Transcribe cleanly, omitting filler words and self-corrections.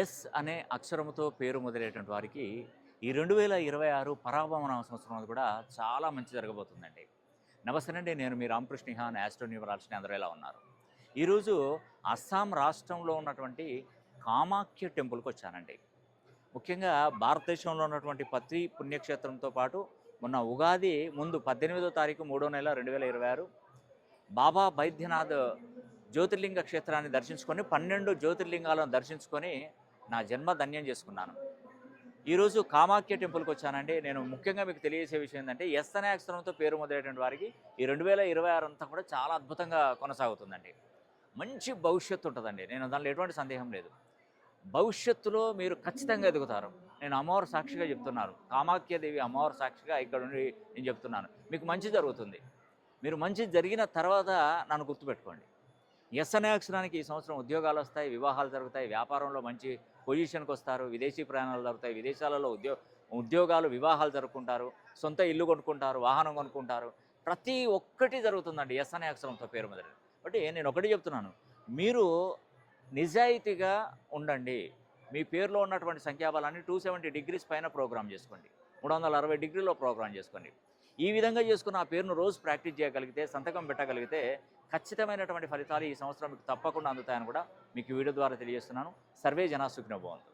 Yes అనే అక్షరముతో పేరు మొదలయ్యేటువంటి వారికి ఈ 2026 పరాభవన సంవత్సరం అది కూడా చాలా మంచి జరగబోతుందండి. నమస్తేనండి, నేను మీ రామకృష్ణ నిహాన్ ఆస్ట్రో న్యూమరాలజీ. అందరూ ఎలా ఉన్నారు? ఈరోజు అస్సాం రాష్ట్రంలో ఉన్నటువంటి కామాఖ్య టెంపుల్కి వచ్చానండి. ముఖ్యంగా భారతదేశంలో ఉన్నటువంటి ప్రతి పుణ్యక్షేత్రంతో పాటు మొన్న ఉగాది ముందు 18వ తారీఖు 3వ నెల 2026 బాబా బైద్యనాథ్ జ్యోతిర్లింగ క్షేత్రాన్ని దర్శించుకొని 12 జ్యోతిర్లింగాలను దర్శించుకొని నా జన్మ ధన్యం చేసుకున్నాను. ఈరోజు కామాఖ్య టెంపుల్కి వచ్చానండి. నేను ముఖ్యంగా మీకు తెలియజేసే విషయం ఏంటంటే ఎస్ అనే అక్షరంతో పేరు మొదలైనటువంటి వారికి ఈ 2026 అంతా కూడా చాలా అద్భుతంగా కొనసాగుతుందండి. మంచి భవిష్యత్తు ఉంటుందండి. నేను దానిలో ఎటువంటి సందేహం లేదు. భవిష్యత్తులో మీరు ఖచ్చితంగా ఎదుగుతారు. నేను అమ్మవారు సాక్షిగా చెప్తున్నాను. కామాఖ్యదేవి అమ్మవారు సాక్షిగా ఇక్కడ నుండి నేను చెప్తున్నాను, మీకు మంచి జరుగుతుంది. మీరు మంచి జరిగిన తర్వాత నన్ను గుర్తుపెట్టుకోండి. ఎస్ అనే అక్షరానికి ఈ సంవత్సరం ఉద్యోగాలు వస్తాయి, వివాహాలు జరుగుతాయి, వ్యాపారంలో మంచి పొజిషన్కి వస్తారు, విదేశీ ప్రయాణాలు జరుగుతాయి, విదేశాలలో ఉద్యోగాలు వివాహాలు జరుపుకుంటారు, సొంత ఇల్లు కొనుక్కుంటారు, వాహనం కొనుక్కుంటారు. ప్రతి ఒక్కటి జరుగుతుందండి ఎస్ అనే అక్షరంతో పేరు మొదలు. కాబట్టి నేను ఒకటి చెప్తున్నాను, మీరు నిజాయితీగా ఉండండి. మీ పేరులో ఉన్నటువంటి సంఖ్యాబలాన్ని 270 డిగ్రీస్ పైన ప్రోగ్రామ్ చేసుకోండి, 360 డిగ్రీలో ప్రోగ్రామ్ చేసుకోండి. ఈ విధంగా చేసుకున్న ఆ పేరును రోజు ప్రాక్టీస్ చేయగలిగితే, సంతకం పెట్టగలిగితే ఖచ్చితమైనటువంటి ఫలితాలు ఈ సంవత్సరం మీకు తప్పకుండా అందుతాయని కూడా మీకు వీడియో ద్వారా తెలియజేస్తున్నాను. సర్వే జనా సుఖినో భవంతు.